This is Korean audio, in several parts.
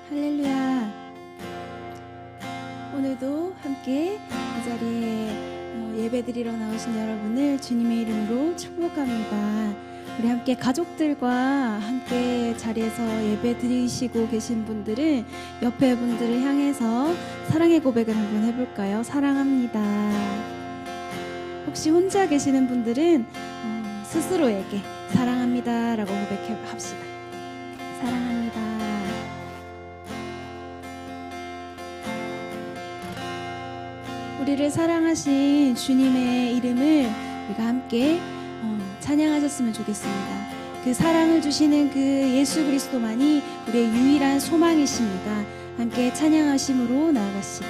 할렐루야. 오늘도 함께 이 자리에 예배드리러 나오신 여러분을 주님의 이름으로 축복합니다. 우리 함께 가족들과 함께 자리에서 예배 드리시고 계신 분들은 옆에 분들을 향해서 사랑의 고백을 한번 해볼까요? 사랑합니다. 혹시 혼자 계시는 분들은 스스로에게 사랑합니다 라고 고백합시다. 사랑합니다. 우리를 사랑하신 주님의 이름을 우리가 함께 찬양하셨으면 좋겠습니다. 그 사랑을 주시는 그 예수 그리스도만이 우리의 유일한 소망이십니다. 함께 찬양하심으로 나아갑시다.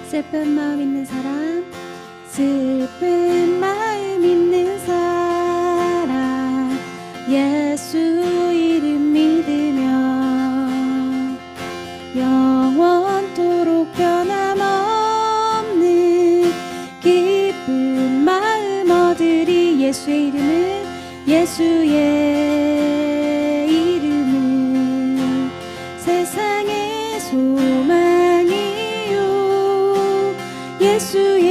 슬픈 마음 있는 사람, 슬픈 마음 있는 사람, 예수 이름 믿으며 영원토록 변함없는 기쁜 마음 얻으리. 예수의 이름은, 예수의 이름은 세상의 소망이요, 예수의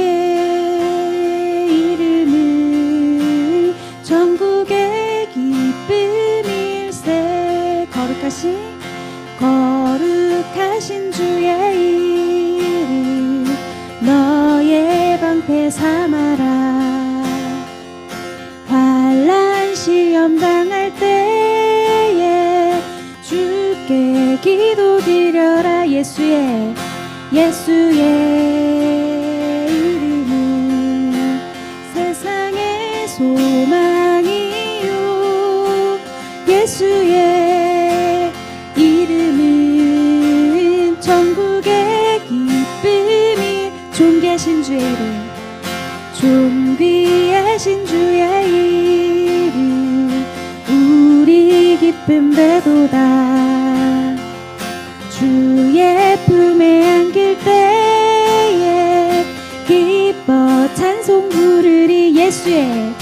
이름은 전국의 기쁨일세. 거룩하신 주의 이름 너의 방패 삼아라. 환난 시험 당할 때에 주께 기도드려라. 예수의 이름은 세상의 소망이요, 예수의 이름은 전국의 기쁨이. 존귀하신 주의 이름, 존귀하신 주의 이름 우리 기쁨 되도다. 주의 품에 안길 때에 기뻐 찬송 부르리. 예수의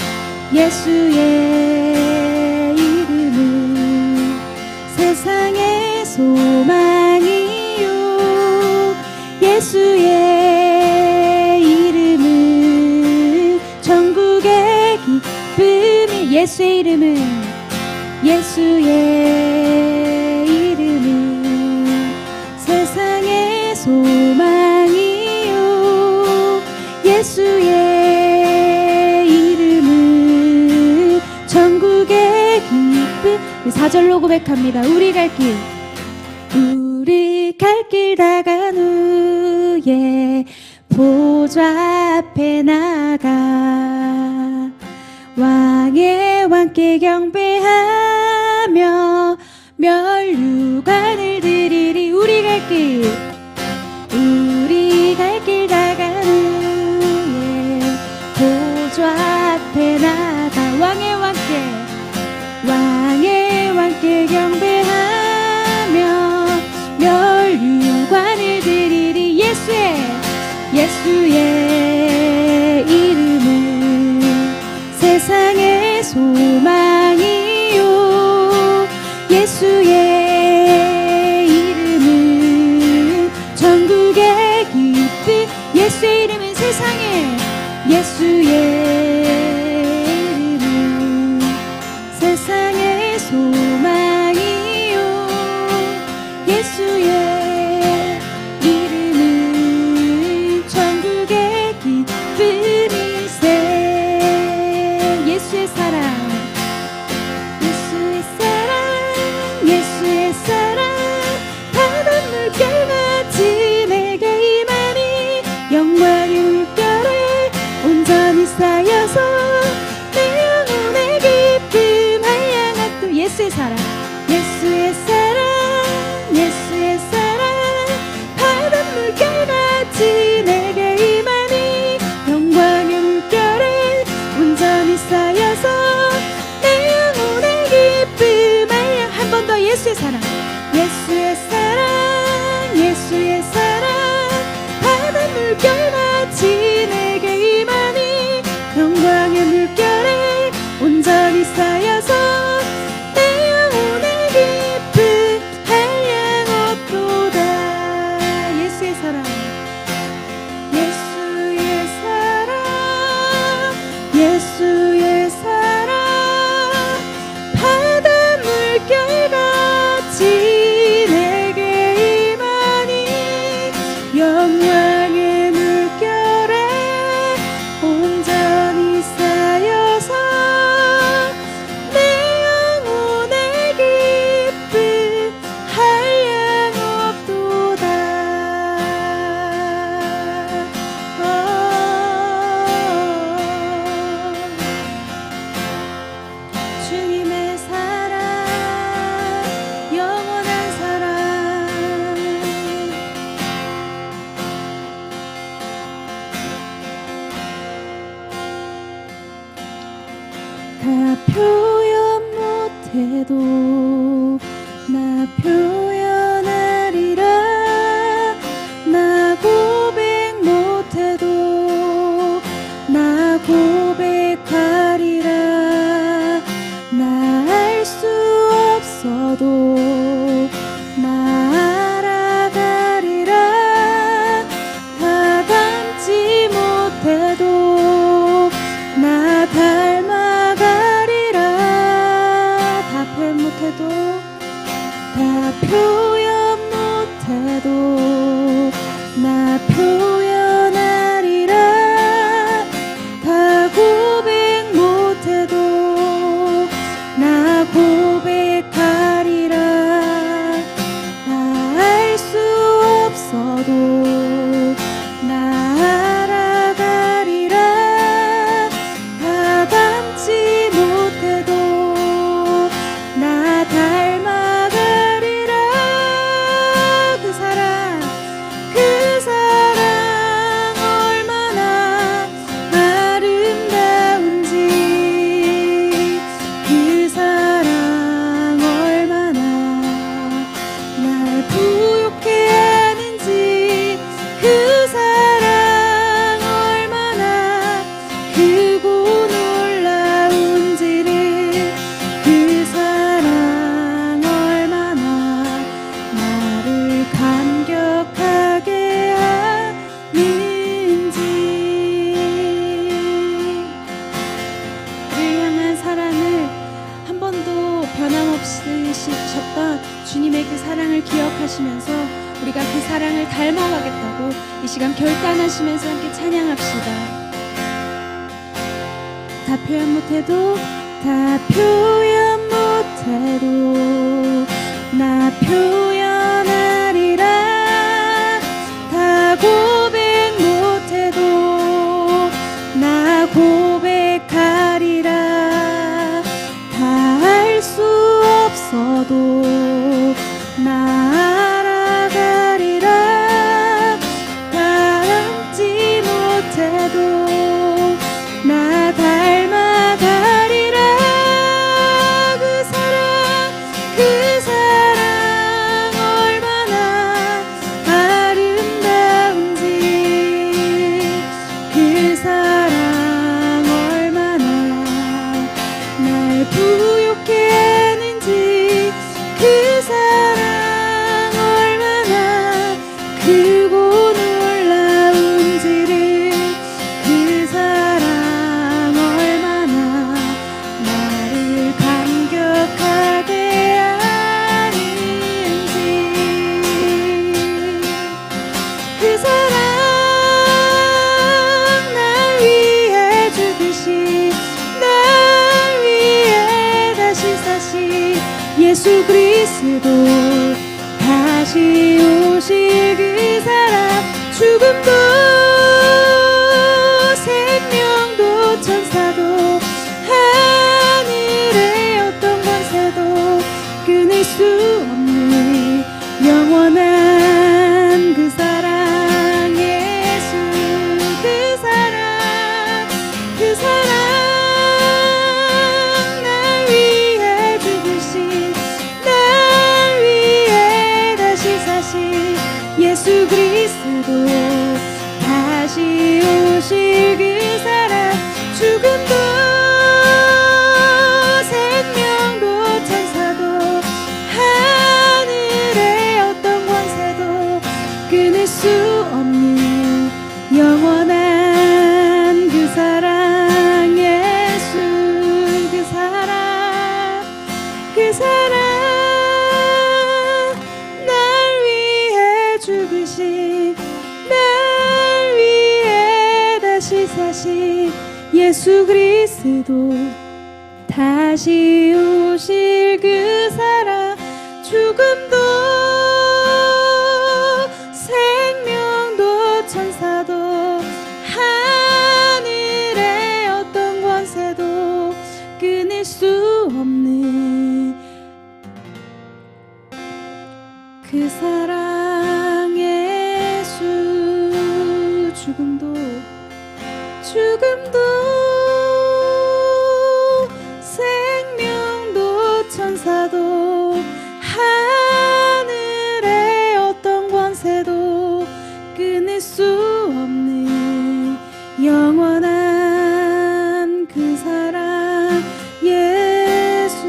이름은 세상의 소망이요, 예수의 이름은 전국의 기쁨이. 예수의 이름은, 예수의 이름은 세상의 소망이요, 예수의 이름은 전국의 기쁨. 4절로 고백합니다. 우리 갈 길 다간 후에 보좌 앞에 나가 왕의 왕께 경배하며 멸류관을 드리리. 우리 갈 길 다간 후에 보좌 앞에 나가 왕의 왕께 경배하며 멸류관을 드리리. 예수의 이름은 세상의 소망이요, 예수의 이름은 전국의 기쁨. 예수의 이름은 세상의 소망이요, 예수의 이름은 전국의 기쁨일세. 예수의 사랑, 바닷물 결같이 내게 임하니 영광의 물결에 온전히 쌓여서 내 영혼의 기쁨 한량하도. 예수의 사랑, 바닷물 결같이 내게 임하니 영광의 물결에 온전히 쌓여서 내 영혼의 기쁨 한량. 한 번 더. 예수의 사랑, 바닷물 결같이 내게 임하니 못해도 나 표현하리라. 나 고백 못해도 나 고백하리라. 나 알 수 없어도 나 알아가리라. 다 닮지 못해도 나 닮아가리라. 다 표현 못해도 다 표현 못해도 나 표현하리라. 다 고백 못해도 나 고백하리라. 나 알 수 없어도 나 알아가리라. 다 닮지 못해도 나 닮아가리라. 그 사랑 얼마나 아름다운지, 그 사랑 얼마나 날 부욕해 하는지, 그 사랑 얼마나 크고 놀라운지를, 그 사랑 얼마나 나를 감격하게 하는지. 우리를 향한 사랑을 한 번도 변함없이 주셨던 주님의 그 사랑을 기억하시면서 우리가 그 사랑을 닮아가겠다고 이 시간 결단하시면서 함께 찬양합시다. 다 표현 못해도 다 표현 못해도 나 표현하리라. 다 고백 못해도 나 고백하리라. 다 알 수 없어도 나 알아가리라. 다 닮지 못해도 나 닮아가리라. 그 사랑 얼마나 아름다운지, 그 사랑 얼마나 날 부욕해 하는지, 그 사랑 얼마나 크고 놀라운지를, 그 사랑 얼마나 나를 감격하게 하는지. 그 사랑 날 위해 죽으신, 날 위해 다시 사신 예수 그리스도, 다시 오실 그 사랑, 죽음도 생명도 천사도 하늘의 어떤 권세도 끊을 수 없는 영원한 그 사랑, 예수 그 사랑, 그 사랑 날 위해 죽으신, 날 위해 다시 사신 예수 그리스도, 다시 오실 그 사랑, 죽음도 생명도 천사도 하늘의 어떤 권세도 끊을 수 없는 영원한 그 사랑, 예수 그 사랑, 그 사랑 날 위해 죽으신, 날 위해 다시 사신 예수 그리스도, 다시 오실 그 사랑, 죽음도 생명도 천사도 하늘의 어떤 권세도 끊을 수 없는 그 사랑, 예수. 죽음도 생명도 천사 영원한 그 사랑 예수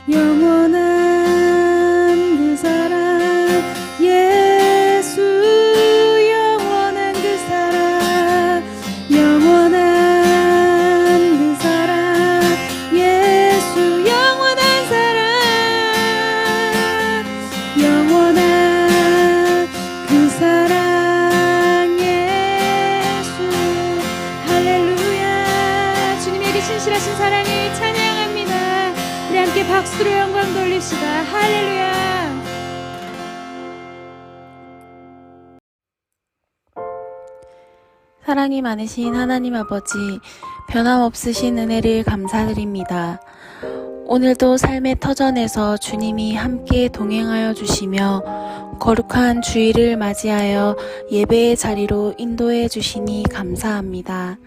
영원한 그 사랑 예수 영원한 그 사랑 영원한 그 사랑 예수 영원한 사랑 영원한 그 사랑 예수 할렐루야. 주님의 그 신실하신 사랑을 찬양합니다. 우리 함께 박수로 영광 돌립시다. 할렐루야. 사랑이 많으신 하나님 아버지, 변함없으신 은혜를 감사드립니다. 오늘도 삶의 터전에서 주님이 함께 동행하여 주시며 거룩한 주일을 맞이하여 예배의 자리로 인도해 주시니 감사합니다.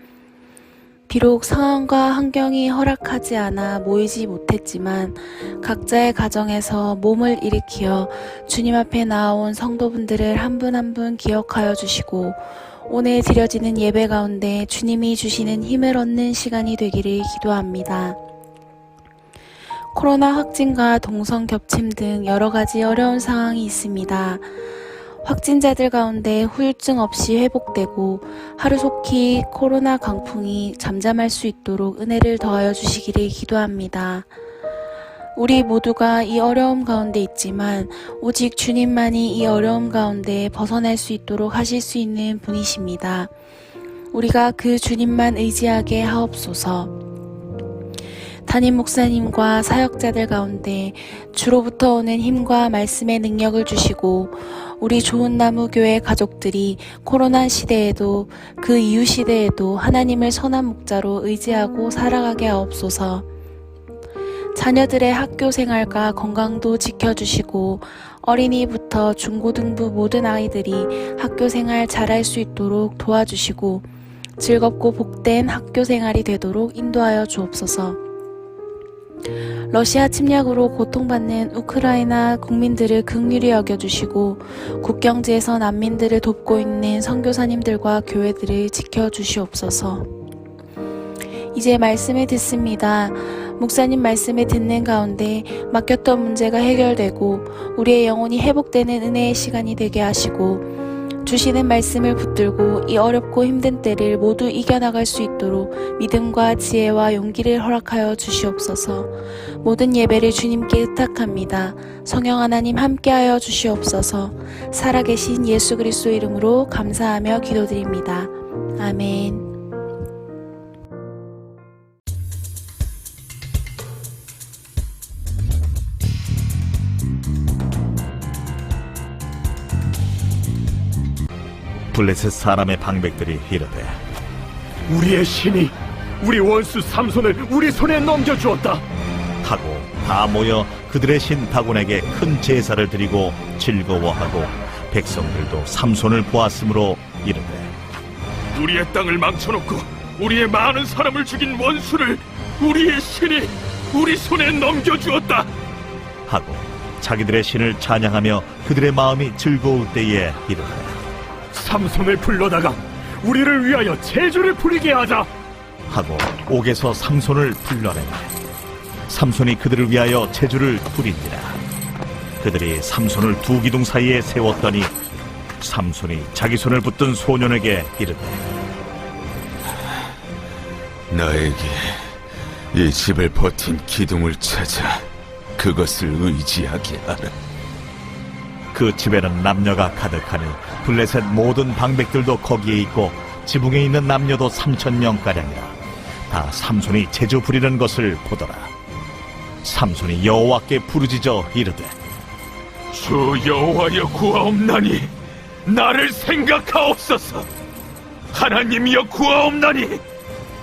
비록 상황과 환경이 허락하지 않아 모이지 못했지만 각자의 가정에서 몸을 일으키어 주님 앞에 나아온 성도분들을 한 분 한 분 기억하여 주시고 오늘 드려지는 예배 가운데 주님이 주시는 힘을 얻는 시간이 되기를 기도합니다. 코로나 확진과 동성 겹침 등 여러 가지 어려운 상황이 있습니다. 확진자들 가운데 후유증 없이 회복되고 하루속히 코로나 강풍이 잠잠할 수 있도록 은혜를 더하여 주시기를 기도합니다. 우리 모두가 이 어려움 가운데 있지만 오직 주님만이 이 어려움 가운데 벗어날 수 있도록 하실 수 있는 분이십니다. 우리가 그 주님만 의지하게 하옵소서. 담임 목사님과 사역자들 가운데 주로부터 오는 힘과 말씀의 능력을 주시고 우리 좋은 나무 교회 가족들이 코로나 시대에도 그 이후 시대에도 하나님을 선한 목자로 의지하고 살아가게 하옵소서. 자녀들의 학교 생활과 건강도 지켜주시고 어린이부터 중고등부 모든 아이들이 학교 생활 잘할 수 있도록 도와주시고 즐겁고 복된 학교 생활이 되도록 인도하여 주옵소서. 러시아 침략으로 고통받는 우크라이나 국민들을 긍휼히 여겨주시고 국경지에서 난민들을 돕고 있는 선교사님들과 교회들을 지켜주시옵소서. 이제 말씀을 듣습니다. 목사님 말씀을 듣는 가운데 맡겼던 문제가 해결되고 우리의 영혼이 회복되는 은혜의 시간이 되게 하시고 주시는 말씀을 붙들고 이 어렵고 힘든 때를 모두 이겨나갈 수 있도록 믿음과 지혜와 용기를 허락하여 주시옵소서. 모든 예배를 주님께 의탁합니다. 성령 하나님 함께하여 주시옵소서. 살아계신 예수 그리스도 이름으로 감사하며 기도드립니다. 아멘. 블레셋 사람의 방백들이 이르되 우리의 신이 우리 원수 삼손을 우리 손에 넘겨주었다 하고 다 모여 그들의 신 다곤에게 큰 제사를 드리고 즐거워하고 백성들도 삼손을 보았으므로 이르되 우리의 땅을 망쳐놓고 우리의 많은 사람을 죽인 원수를 우리의 신이 우리 손에 넘겨주었다 하고 자기들의 신을 찬양하며 그들의 마음이 즐거울 때에 이르되 삼손을 불러다가 우리를 위하여 제주를 부리게 하자 하고 옥에서 삼손을 불러내니 삼손이 그들을 위하여 제주를 부린지라. 그들이 삼손을 두 기둥 사이에 세웠더니 삼손이 자기 손을 붙든 소년에게 이르되 나에게 이 집을 버틴 기둥을 찾아 그것을 의지하게 하라. 그 집에는 남녀가 가득하니 블레셋 모든 방백들도 거기에 있고 지붕에 있는 남녀도 3,000명가량이라. 다 삼손이 제주 부리는 것을 보더라. 삼손이 여호와께 부르짖어 이르되 주 여호와여 구하옵나니 나를 생각하옵소서. 하나님이여 구하옵나니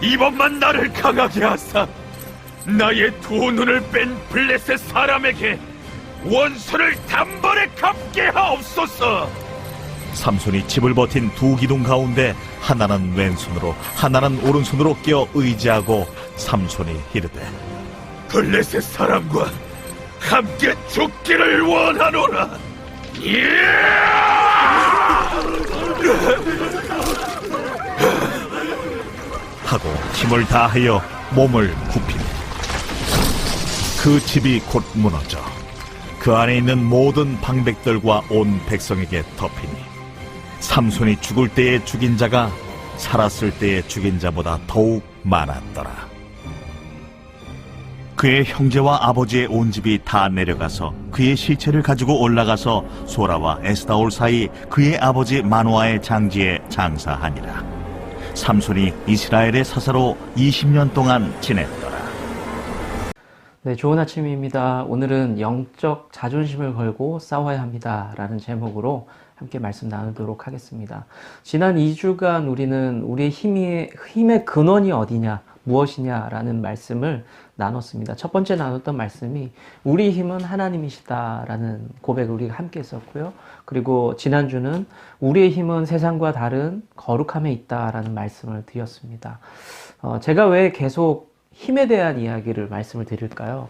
이번만 나를 강하게 하사 나의 두 눈을 뺀 블레셋 사람에게 원수를 단번에 갚게 하옵소서. 삼손이 집을 버틴 두 기둥 가운데 하나는 왼손으로 하나는 오른손으로 끼어 의지하고 삼손이 이르되 블레셋 사람과 함께 죽기를 원하노라. 하고 힘을 다하여 몸을 굽힙니다. 그 집이 곧 무너져 그 안에 있는 모든 방백들과 온 백성에게 덮이니 삼손이 죽을 때에 죽인 자가 살았을 때에 죽인 자보다 더욱 많았더라. 그의 형제와 아버지의 온 집이 다 내려가서 그의 시체를 가지고 올라가서 소라와 에스다올 사이 그의 아버지 마노아의 장지에 장사하니라. 삼손이 이스라엘의 사사로 20년 동안 지냈더라. 네, 좋은 아침입니다. 오늘은 영적 자존심을 걸고 싸워야 합니다 라는 제목으로 함께 말씀 나누도록 하겠습니다. 지난 2주간 우리는 우리의 힘의 근원이 어디냐, 무엇이냐 라는 말씀을 나눴습니다. 첫 번째 나눴던 말씀이 우리 힘은 하나님이시다 라는 고백을 우리가 함께 했었고요. 그리고 지난주는 우리의 힘은 세상과 다른 거룩함에 있다 라는 말씀을 드렸습니다. 제가 왜 계속 힘에 대한 이야기를 말씀을 드릴까요?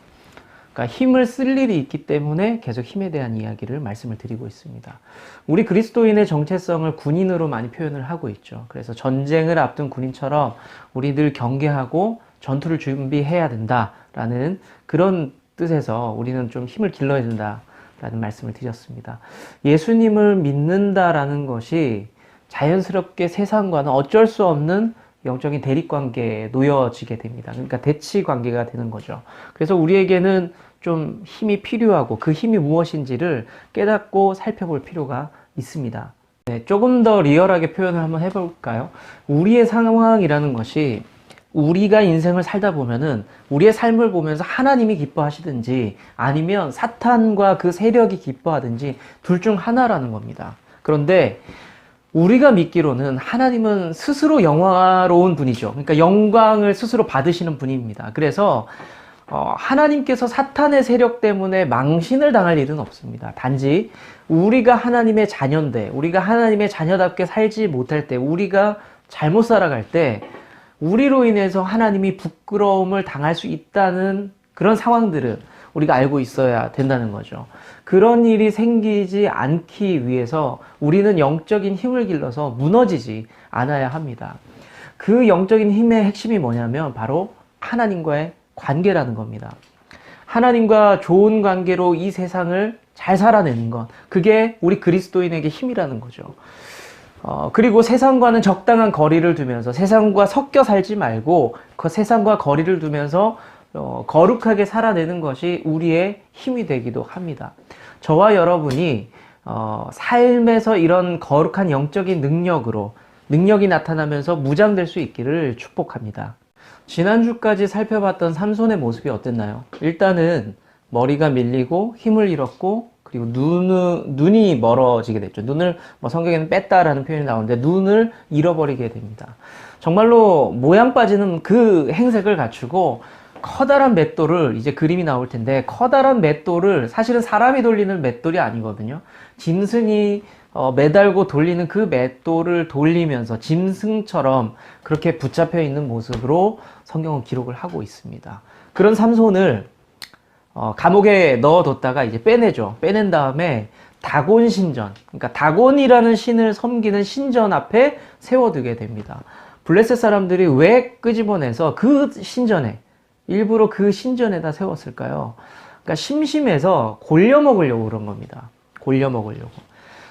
그러니까 힘을 쓸 일이 있기 때문에 계속 힘에 대한 이야기를 말씀을 드리고 있습니다. 우리 그리스도인의 정체성을 군인으로 많이 표현을 하고 있죠. 그래서 전쟁을 앞둔 군인처럼 우리 늘 경계하고 전투를 준비해야 된다라는 그런 뜻에서 우리는 좀 힘을 길러야 된다라는 말씀을 드렸습니다. 예수님을 믿는다라는 것이 자연스럽게 세상과는 어쩔 수 없는 영적인 대립관계에 놓여지게 됩니다. 그러니까 대치관계가 되는 거죠. 그래서 우리에게는 좀 힘이 필요하고 그 힘이 무엇인지를 깨닫고 살펴볼 필요가 있습니다. 네, 조금 더 리얼하게 표현을 한번 해볼까요? 우리의 상황이라는 것이 우리가 인생을 살다 보면은 우리의 삶을 보면서 하나님이 기뻐하시든지 아니면 사탄과 그 세력이 기뻐하든지 둘 중 하나라는 겁니다. 그런데 우리가 믿기로는 하나님은 스스로 영화로운 분이죠. 그러니까 영광을 스스로 받으시는 분입니다. 그래서 하나님께서 사탄의 세력 때문에 망신을 당할 일은 없습니다. 단지 우리가 하나님의 자녀인데 우리가 하나님의 자녀답게 살지 못할 때 우리가 잘못 살아갈 때 우리로 인해서 하나님이 부끄러움을 당할 수 있다는 그런 상황들을 우리가 알고 있어야 된다는 거죠. 그런 일이 생기지 않기 위해서 우리는 영적인 힘을 길러서 무너지지 않아야 합니다. 그 영적인 힘의 핵심이 뭐냐면 바로 하나님과의 관계라는 겁니다. 하나님과 좋은 관계로 이 세상을 잘 살아내는 것, 그게 우리 그리스도인에게 힘이라는 거죠. 그리고 세상과는 적당한 거리를 두면서 세상과 섞여 살지 말고 그 세상과 거리를 두면서 거룩하게 살아내는 것이 우리의 힘이 되기도 합니다. 저와 여러분이 삶에서 이런 거룩한 영적인 능력이 나타나면서 무장될 수 있기를 축복합니다. 지난주까지 살펴봤던 삼손의 모습이 어땠나요? 일단은 머리가 밀리고 힘을 잃었고 그리고 눈이 멀어지게 됐죠. 눈을 성경에는 뺐다라는 표현이 나오는데 눈을 잃어버리게 됩니다. 정말로 모양 빠지는 그 행색을 갖추고 커다란 맷돌을 이제 그림이 나올 텐데 커다란 맷돌을 사실은 사람이 돌리는 맷돌이 아니거든요. 짐승이 매달고 돌리는 그 맷돌을 돌리면서 짐승처럼 그렇게 붙잡혀 있는 모습으로 성경은 기록을 하고 있습니다. 그런 삼손을 감옥에 넣어뒀다가 이제 빼내죠. 빼낸 다음에 다곤 신전, 그러니까 다곤이라는 신을 섬기는 신전 앞에 세워두게 됩니다. 블레셋 사람들이 왜 끄집어내서 그 신전에 일부러 그 신전에다 세웠을까요? 그러니까 심심해서 골려먹으려고 그런 겁니다. 골려먹으려고.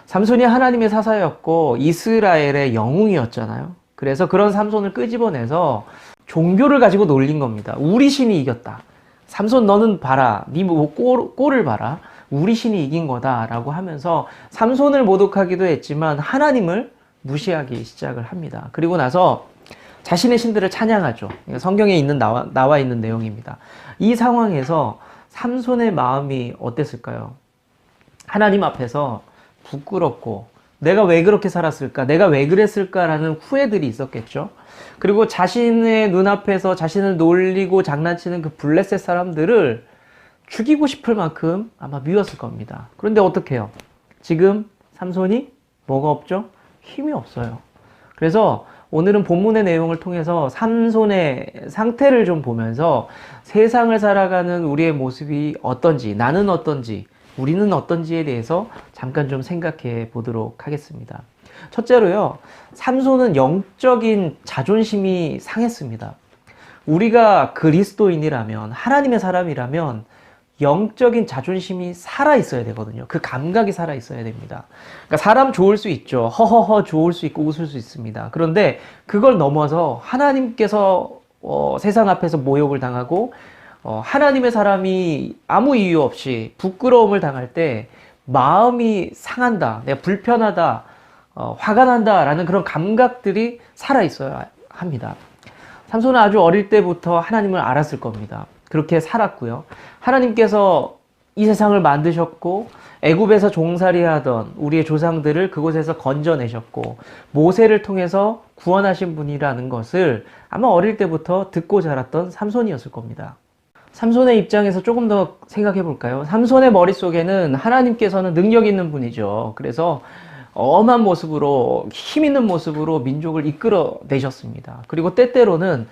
삼손이 하나님의 사사였고 이스라엘의 영웅이었잖아요. 그래서 그런 삼손을 끄집어내서 종교를 가지고 놀린 겁니다. 우리 신이 이겼다. 삼손 너는 봐라. 네 꼴을 봐라. 우리 신이 이긴 거다라고 하면서 삼손을 모독하기도 했지만 하나님을 무시하기 시작을 합니다. 그리고 나서 자신의 신들을 찬양하죠. 성경에 나와 있는 내용입니다. 이 상황에서 삼손의 마음이 어땠을까요? 하나님 앞에서 부끄럽고 내가 왜 그렇게 살았을까? 내가 왜 그랬을까라는 후회들이 있었겠죠. 그리고 자신의 눈앞에서 자신을 놀리고 장난치는 그 블레셋 사람들을 죽이고 싶을 만큼 아마 미웠을 겁니다. 그런데 어떻게 해요? 지금 삼손이 뭐가 없죠? 힘이 없어요. 그래서 오늘은 본문의 내용을 통해서 삼손의 상태를 좀 보면서 세상을 살아가는 우리의 모습이 어떤지, 나는 어떤지, 우리는 어떤지에 대해서 잠깐 좀 생각해 보도록 하겠습니다. 첫째로요, 삼손은 영적인 자존심이 상했습니다. 우리가 그리스도인이라면, 하나님의 사람이라면 영적인 자존심이 살아 있어야 되거든요. 그 감각이 살아 있어야 됩니다. 그러니까 사람 좋을 수 있죠. 허허허 좋을 수 있고 웃을 수 있습니다. 그런데 그걸 넘어서 하나님께서 세상 앞에서 모욕을 당하고 하나님의 사람이 아무 이유 없이 부끄러움을 당할 때 마음이 상한다, 내가 불편하다, 화가 난다라는 그런 감각들이 살아 있어야 합니다. 삼손은 아주 어릴 때부터 하나님을 알았을 겁니다. 그렇게 살았고요. 하나님께서 이 세상을 만드셨고 애굽에서 종살이하던 우리의 조상들을 그곳에서 건져내셨고 모세를 통해서 구원하신 분이라는 것을 아마 어릴 때부터 듣고 자랐던 삼손이었을 겁니다. 삼손의 입장에서 조금 더 생각해 볼까요? 삼손의 머릿속에는 하나님께서는 능력 있는 분이죠. 그래서 엄한 모습으로, 힘 있는 모습으로 민족을 이끌어내셨습니다. 그리고 때때로는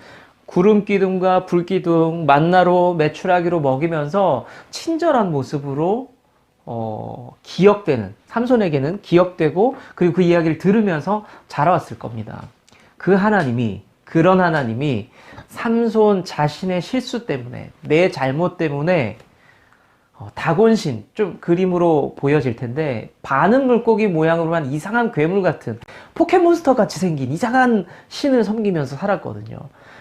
구름 기둥과 불 기둥, 만나로 메추라기로 먹이면서 친절한 모습으로 기억되는, 삼손에게는 기억되고, 그리고 그 이야기를 들으면서 자라왔을 겁니다. 그런 하나님이 삼손 자신의 실수 때문에, 내 잘못 때문에 다곤신, 좀 그림으로 보여질 텐데 반응 물고기 모양으로 한 이상한 괴물 같은, 포켓몬스터 같이 생긴 이상한 신을 섬기면서 살았거든요.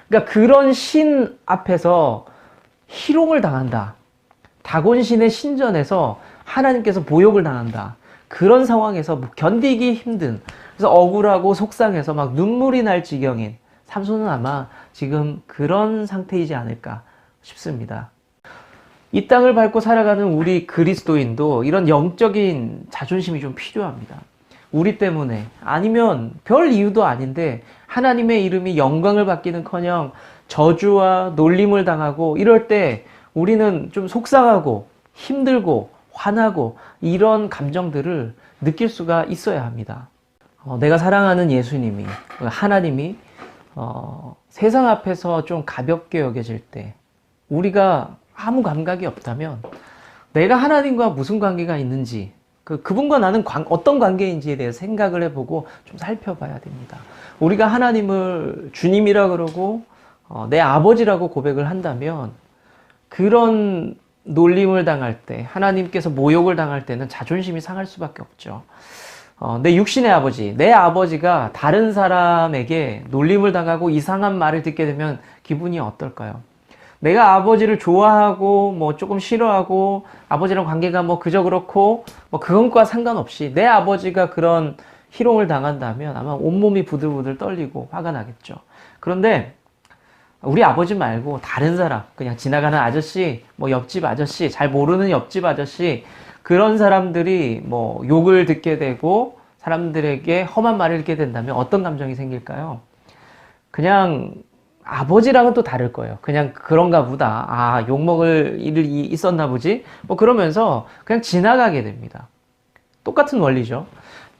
그러니까 그런 신 앞에서 희롱을 당한다, 다곤신의 신전에서 하나님께서 모욕을 당한다, 그런 상황에서 견디기 힘든, 그래서 억울하고 속상해서 막 눈물이 날 지경인 삼손은 아마 지금 그런 상태이지 않을까 싶습니다. 이 땅을 밟고 살아가는 우리 그리스도인도 이런 영적인 자존심이 좀 필요합니다. 우리 때문에, 아니면 별 이유도 아닌데 하나님의 이름이 영광을 받기는커녕 저주와 놀림을 당하고 이럴 때 우리는 좀 속상하고 힘들고 화나고 이런 감정들을 느낄 수가 있어야 합니다. 내가 사랑하는 예수님이, 하나님이 세상 앞에서 좀 가볍게 여겨질 때, 우리가 아무 감각이 없다면 내가 하나님과 무슨 관계가 있는지, 그분과 나는 어떤 관계인지에 대해서 생각을 해보고 좀 살펴봐야 됩니다. 우리가 하나님을 주님이라 그러고 내 아버지라고 고백을 한다면 그런 놀림을 당할 때, 하나님께서 모욕을 당할 때는 자존심이 상할 수밖에 없죠. 내 육신의 아버지, 내 아버지가 다른 사람에게 놀림을 당하고 이상한 말을 듣게 되면 기분이 어떨까요? 내가 아버지를 좋아하고 뭐 조금 싫어하고 아버지랑 관계가 뭐 그저 그렇고 뭐 그것과 상관없이 내 아버지가 그런 희롱을 당한다면 아마 온몸이 부들부들 떨리고 화가 나겠죠. 그런데 우리 아버지 말고 다른 사람, 그냥 지나가는 아저씨, 뭐 옆집 아저씨, 잘 모르는 옆집 아저씨, 그런 사람들이 뭐 욕을 듣게 되고 사람들에게 험한 말을 듣게 된다면 어떤 감정이 생길까요? 그냥 아버지랑은 또 다를 거예요. 그냥 그런가 보다. 아, 욕먹을 일이 있었나 보지? 뭐 그러면서 그냥 지나가게 됩니다. 똑같은 원리죠.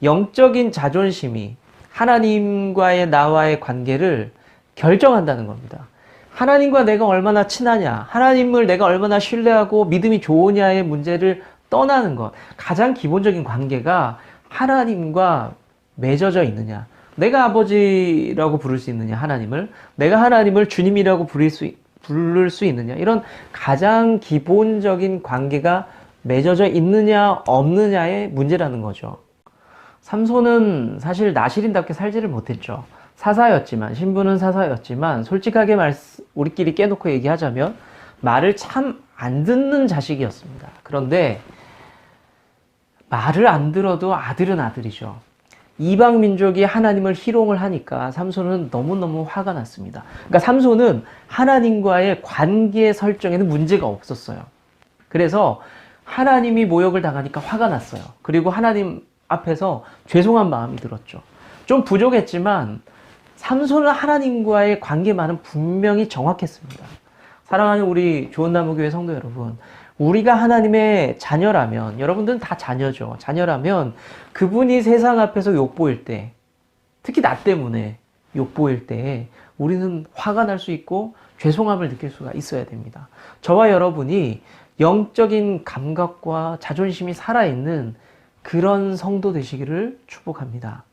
영적인 자존심이 하나님과의 나와의 관계를 결정한다는 겁니다. 하나님과 내가 얼마나 친하냐, 하나님을 내가 얼마나 신뢰하고 믿음이 좋으냐의 문제를 떠나는 것. 가장 기본적인 관계가 하나님과 맺어져 있느냐. 내가 아버지라고 부를 수 있느냐, 하나님을. 내가 하나님을 주님이라고 부를 수 있느냐. 이런 가장 기본적인 관계가 맺어져 있느냐, 없느냐의 문제라는 거죠. 삼손은 사실 나시린답게 살지를 못했죠. 사사였지만, 신부는 사사였지만, 솔직하게 우리끼리 깨놓고 얘기하자면, 말을 참 안 듣는 자식이었습니다. 그런데, 말을 안 들어도 아들은 아들이죠. 이방 민족이 하나님을 희롱을 하니까 삼손은 너무너무 화가 났습니다. 그러니까 삼손은 하나님과의 관계 설정에는 문제가 없었어요. 그래서 하나님이 모욕을 당하니까 화가 났어요. 그리고 하나님 앞에서 죄송한 마음이 들었죠. 좀 부족했지만 삼손은 하나님과의 관계만은 분명히 정확했습니다. 사랑하는 우리 좋은나무교회 성도 여러분, 우리가 하나님의 자녀라면, 여러분들은 다 자녀죠. 자녀라면 그분이 세상 앞에서 욕보일 때, 특히 나 때문에 욕보일 때 우리는 화가 날 수 있고 죄송함을 느낄 수가 있어야 됩니다. 저와 여러분이 영적인 감각과 자존심이 살아있는 그런 성도 되시기를 축복합니다.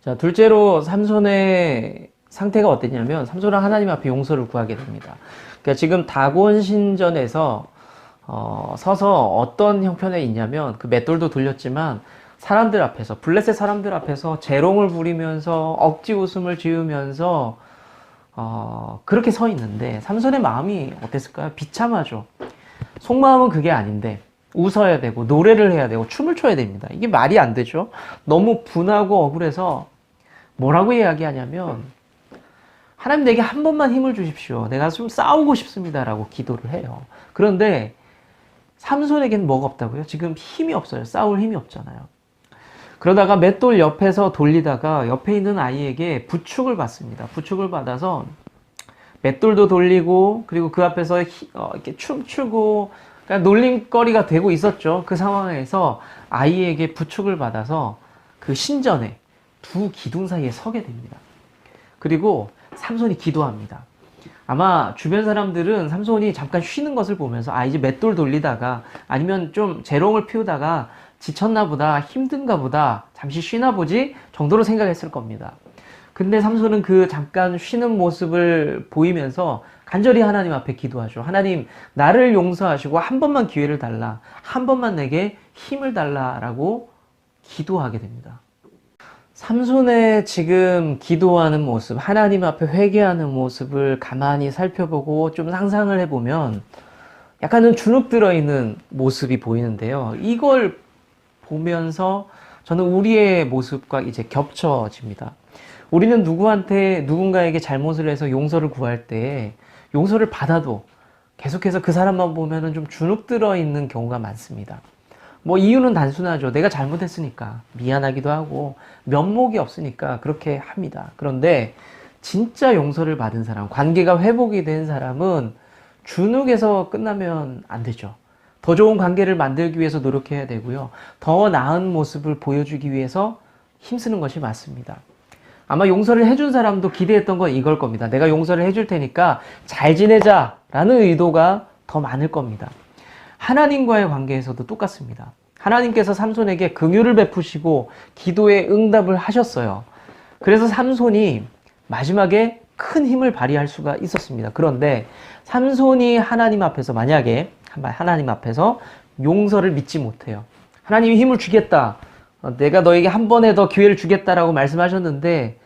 자, 둘째로 삼손의 상태가 어땠냐면 삼손은 하나님 앞에 용서를 구하게 됩니다. 그러니까 지금 다곤 신전에서 서서 어떤 형편에 있냐면 그 맷돌도 돌렸지만 사람들 앞에서, 블레셋 사람들 앞에서 재롱을 부리면서 억지 웃음을 지으면서 그렇게 서 있는데 삼손의 마음이 어땠을까요? 비참하죠. 속마음은 그게 아닌데 웃어야 되고 노래를 해야 되고 춤을 춰야 됩니다. 이게 말이 안 되죠. 너무 분하고 억울해서 뭐라고 이야기하냐면 하나님 내게 한 번만 힘을 주십시오. 내가 좀 싸우고 싶습니다. 라고 기도를 해요. 그런데 삼손에게는 뭐가 없다고요? 지금 힘이 없어요. 싸울 힘이 없잖아요. 그러다가 맷돌 옆에서 돌리다가 옆에 있는 아이에게 부축을 받습니다. 부축을 받아서 맷돌도 돌리고 그리고 그 앞에서 이렇게 춤추고 그러니까 놀림거리가 되고 있었죠. 그 상황에서 아이에게 부축을 받아서 그 신전에 두 기둥 사이에 서게 됩니다. 그리고 삼손이 기도합니다. 아마 주변 사람들은 삼손이 잠깐 쉬는 것을 보면서 이제 맷돌 돌리다가 아니면 좀 재롱을 피우다가 지쳤나 보다, 힘든가 보다, 잠시 쉬나 보지 정도로 생각했을 겁니다. 근데 삼손은 그 잠깐 쉬는 모습을 보이면서 간절히 하나님 앞에 기도하죠. 하나님, 나를 용서하시고 한 번만 기회를 달라. 한 번만 내게 힘을 달라라고 기도하게 됩니다. 삼손의 지금 기도하는 모습, 하나님 앞에 회개하는 모습을 가만히 살펴보고 좀 상상을 해보면 약간은 주눅 들어있는 모습이 보이는데요. 이걸 보면서 저는 우리의 모습과 이제 겹쳐집니다. 우리는 누군가에게 잘못을 해서 용서를 구할 때 용서를 받아도 계속해서 그 사람만 보면은 좀 주눅 들어있는 경우가 많습니다. 뭐 이유는 단순하죠. 내가 잘못했으니까 미안하기도 하고 면목이 없으니까 그렇게 합니다. 그런데 진짜 용서를 받은 사람, 관계가 회복이 된 사람은 주눅에서 끝나면 안 되죠. 더 좋은 관계를 만들기 위해서 노력해야 되고요. 더 나은 모습을 보여주기 위해서 힘쓰는 것이 맞습니다. 아마 용서를 해준 사람도 기대했던 건 이걸 겁니다. 내가 용서를 해줄 테니까 잘 지내자라는 의도가 더 많을 겁니다. 하나님과의 관계에서도 똑같습니다. 하나님께서 삼손에게 긍휼을 베푸시고 기도에 응답을 하셨어요. 그래서 삼손이 마지막에 큰 힘을 발휘할 수가 있었습니다. 그런데 삼손이 하나님 앞에서 만약에 하나님 앞에서 용서를 믿지 못해요. 하나님이 힘을 주겠다. 내가 너에게 한 번에 더 기회를 주겠다라고 말씀하셨는데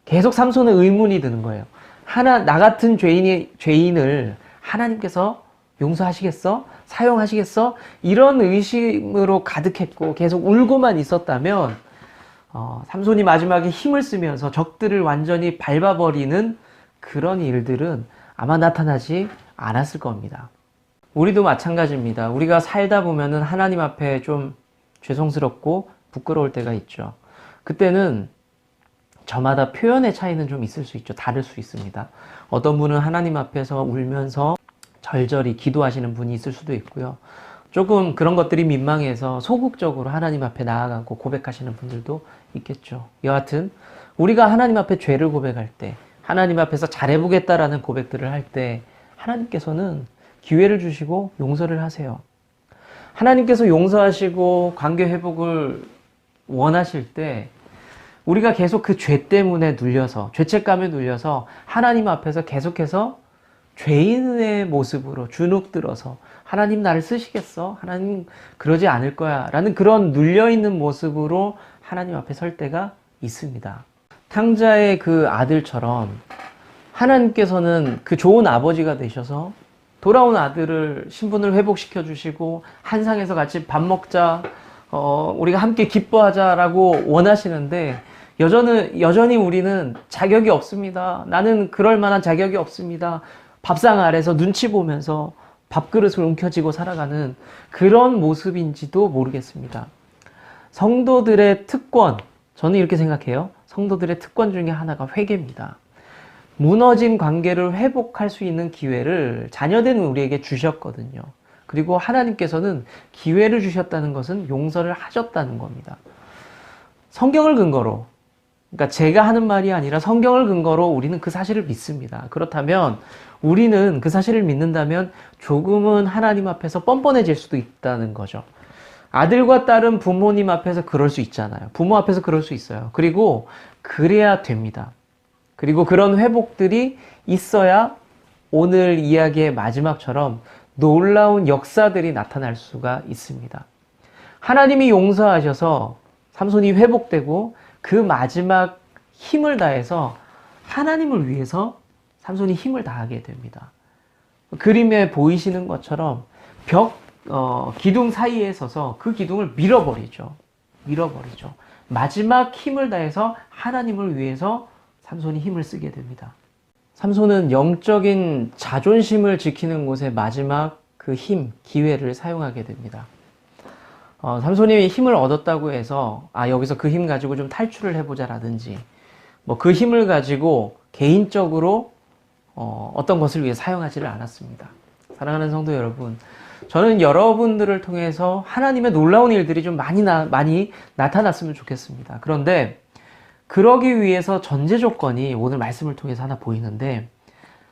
계속 삼손은 의문이 드는 거예요. 나 같은 죄인을 하나님께서 용서하시겠어? 사용하시겠어? 이런 의심으로 가득했고 계속 울고만 있었다면 삼손이 마지막에 힘을 쓰면서 적들을 완전히 밟아버리는 그런 일들은 아마 나타나지 않았을 겁니다. 우리도 마찬가지입니다. 우리가 살다 보면은 하나님 앞에 좀 죄송스럽고 부끄러울 때가 있죠. 그때는 저마다 표현의 차이는 좀 있을 수 있죠. 다를 수 있습니다. 어떤 분은 하나님 앞에서 울면서 절절히 기도하시는 분이 있을 수도 있고요. 조금 그런 것들이 민망해서 소극적으로 하나님 앞에 나아가고 고백하시는 분들도 있겠죠. 여하튼 우리가 하나님 앞에 죄를 고백할 때, 하나님 앞에서 잘해보겠다라는 고백들을 할 때 하나님께서는 기회를 주시고 용서를 하세요. 하나님께서 용서하시고 관계 회복을 원하실 때 우리가 계속 그 죄 때문에 눌려서, 죄책감에 눌려서 하나님 앞에서 계속해서 죄인의 모습으로 주눅들어서 하나님 나를 쓰시겠어? 하나님 그러지 않을 거야 라는 그런 눌려있는 모습으로 하나님 앞에 설 때가 있습니다. 탕자의 그 아들처럼 하나님께서는 그 좋은 아버지가 되셔서 돌아온 아들을 신분을 회복시켜 주시고 한상에서 같이 밥 먹자, 우리가 함께 기뻐하자라고 원하시는데 여전히 우리는 자격이 없습니다. 나는 그럴 만한 자격이 없습니다. 밥상 아래서 눈치 보면서 밥그릇을 움켜쥐고 살아가는 그런 모습인지도 모르겠습니다. 성도들의 특권, 저는 이렇게 생각해요. 성도들의 특권 중에 하나가 회개입니다. 무너진 관계를 회복할 수 있는 기회를 자녀된 우리에게 주셨거든요. 그리고 하나님께서는 기회를 주셨다는 것은 용서를 하셨다는 겁니다. 성경을 근거로, 그러니까 제가 하는 말이 아니라 성경을 근거로 우리는 그 사실을 믿습니다. 그렇다면 우리는 그 사실을 믿는다면 조금은 하나님 앞에서 뻔뻔해질 수도 있다는 거죠. 아들과 딸은 부모님 앞에서 그럴 수 있잖아요. 부모 앞에서 그럴 수 있어요. 그리고 그래야 됩니다. 그리고 그런 회복들이 있어야 오늘 이야기의 마지막처럼 놀라운 역사들이 나타날 수가 있습니다. 하나님이 용서하셔서 삼손이 회복되고 그 마지막 힘을 다해서 하나님을 위해서 삼손이 힘을 다하게 됩니다. 그림에 보이시는 것처럼 기둥 사이에 서서 그 기둥을 밀어버리죠. 마지막 힘을 다해서 하나님을 위해서 삼손이 힘을 쓰게 됩니다. 삼손은 영적인 자존심을 지키는 곳에 마지막 그 기회를 사용하게 됩니다. 삼손이 힘을 얻었다고 해서 여기서 그 힘 가지고 좀 탈출을 해보자라든지 그 힘을 가지고 개인적으로 어떤 것을 위해 사용하지를 않았습니다. 사랑하는 성도 여러분, 저는 여러분들을 통해서 하나님의 놀라운 일들이 좀 많이 나타났으면 좋겠습니다. 그런데 그러기 위해서 전제 조건이 오늘 말씀을 통해서 하나 보이는데,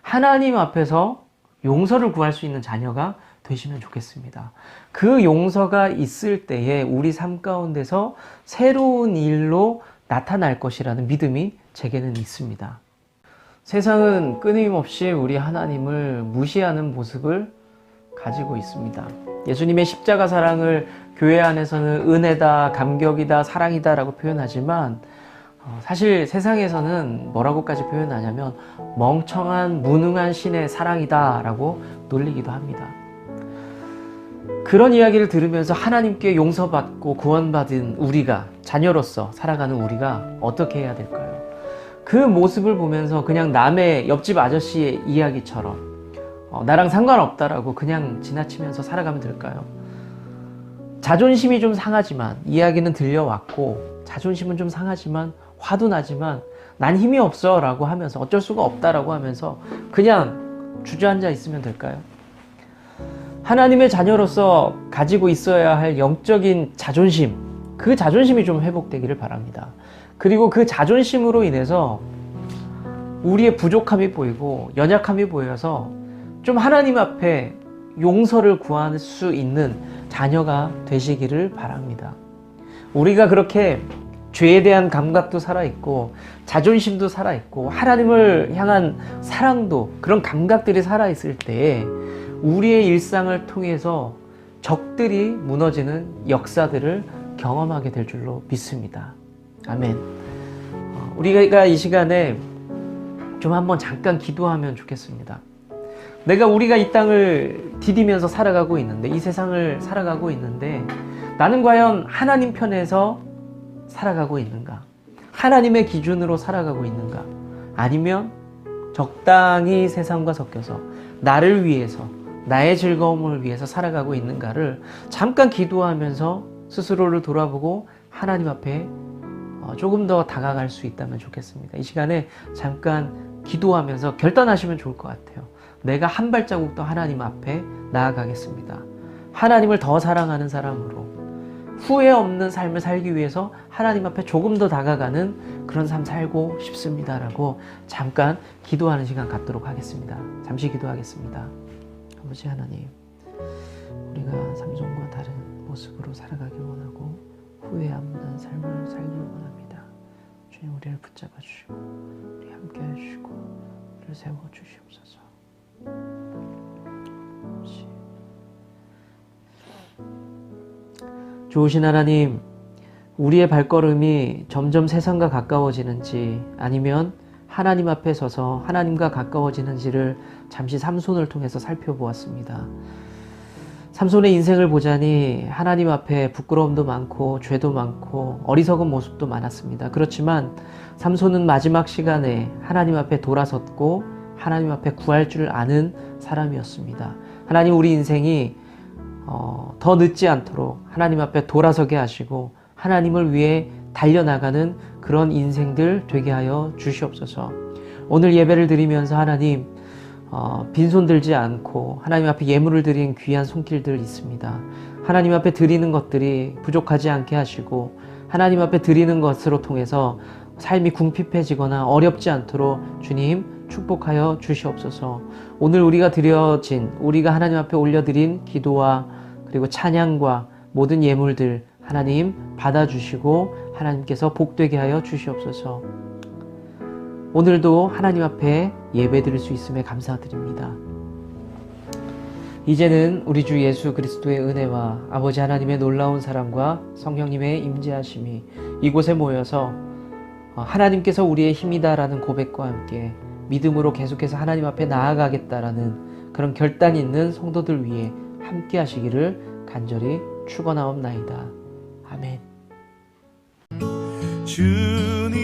하나님 앞에서 용서를 구할 수 있는 자녀가 되시면 좋겠습니다. 그 용서가 있을 때에 우리 삶 가운데서 새로운 일로 나타날 것이라는 믿음이 제게는 있습니다. 세상은 끊임없이 우리 하나님을 무시하는 모습을 가지고 있습니다. 예수님의 십자가 사랑을 교회 안에서는 은혜다, 감격이다, 사랑이다 라고 표현하지만 사실 세상에서는 뭐라고까지 표현하냐면 멍청한 무능한 신의 사랑이다 라고 놀리기도 합니다. 그런 이야기를 들으면서 하나님께 용서받고 구원받은 우리가, 자녀로서 살아가는 우리가 어떻게 해야 될까요? 그 모습을 보면서 그냥 남의 옆집 아저씨의 이야기처럼 나랑 상관없다라고 그냥 지나치면서 살아가면 될까요? 자존심이 좀 상하지만, 이야기는 들려왔고 자존심은 좀 상하지만, 화도 나지만 난 힘이 없어 라고 하면서, 어쩔 수가 없다라고 하면서 그냥 주저앉아 있으면 될까요? 하나님의 자녀로서 가지고 있어야 할 영적인 자존심, 그 자존심이 좀 회복되기를 바랍니다. 그리고 그 자존심으로 인해서 우리의 부족함이 보이고 연약함이 보여서 좀 하나님 앞에 용서를 구할 수 있는 자녀가 되시기를 바랍니다. 우리가 그렇게 죄에 대한 감각도 살아있고 자존심도 살아있고 하나님을 향한 사랑도, 그런 감각들이 살아있을 때에 우리의 일상을 통해서 적들이 무너지는 역사들을 경험하게 될 줄로 믿습니다. 아멘. 우리가 이 시간에 좀 한번 잠깐 기도하면 좋겠습니다. 우리가 이 땅을 디디면서 살아가고 있는데, 이 세상을 살아가고 있는데, 나는 과연 하나님 편에서 살아가고 있는가? 하나님의 기준으로 살아가고 있는가? 아니면 적당히 세상과 섞여서 나를 위해서, 나의 즐거움을 위해서 살아가고 있는가를 잠깐 기도하면서 스스로를 돌아보고 하나님 앞에 조금 더 다가갈 수 있다면 좋겠습니다. 이 시간에 잠깐 기도하면서 결단하시면 좋을 것 같아요. 내가 한 발자국 더 하나님 앞에 나아가겠습니다. 하나님을 더 사랑하는 사람으로 후회 없는 삶을 살기 위해서 하나님 앞에 조금 더 다가가는 그런 삶 살고 싶습니다라고 잠깐 기도하는 시간 갖도록 하겠습니다. 잠시 기도하겠습니다. 아버지 하나님, 우리가 삼손과 다른 모습으로 살아가길 원하고 후회 없는 삶을 살길 원합니다. 주님, 우리를 붙잡아 주시고 우리 함께 해주시고 우리를 세워주시옵소서. 좋으신 하나님, 우리의 발걸음이 점점 세상과 가까워지는지 아니면 하나님 앞에 서서 하나님과 가까워지는지를 잠시 삼손을 통해서 살펴보았습니다. 삼손의 인생을 보자니 하나님 앞에 부끄러움도 많고 죄도 많고 어리석은 모습도 많았습니다. 그렇지만 삼손은 마지막 시간에 하나님 앞에 돌아섰고 하나님 앞에 구할 줄 아는 사람이었습니다. 하나님, 우리 인생이 더 늦지 않도록 하나님 앞에 돌아서게 하시고 하나님을 위해 달려나가는 그런 인생들 되게 하여 주시옵소서. 오늘 예배를 드리면서 하나님, 빈손 들지 않고 하나님 앞에 예물을 드린 귀한 손길들 있습니다. 하나님 앞에 드리는 것들이 부족하지 않게 하시고 하나님 앞에 드리는 것으로 통해서 삶이 궁핍해지거나 어렵지 않도록 주님 축복하여 주시옵소서. 오늘 우리가 하나님 앞에 올려드린 기도와 그리고 찬양과 모든 예물들 하나님 받아주시고 하나님께서 복되게 하여 주시옵소서. 오늘도 하나님 앞에 예배드릴 수 있음에 감사드립니다. 이제는 우리 주 예수 그리스도의 은혜와 아버지 하나님의 놀라운 사랑과 성령님의 임재하심이 이곳에 모여서 하나님께서 우리의 힘이다라는 고백과 함께 믿음으로 계속해서 하나님 앞에 나아가겠다라는 그런 결단 있는 성도들 위해 함께 하시기를 간절히 축원하옵나이다. 아멘. 주님은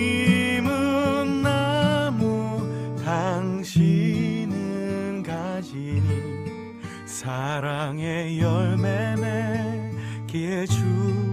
나무, 당신은 가지니 사랑의 열매 맺기에 주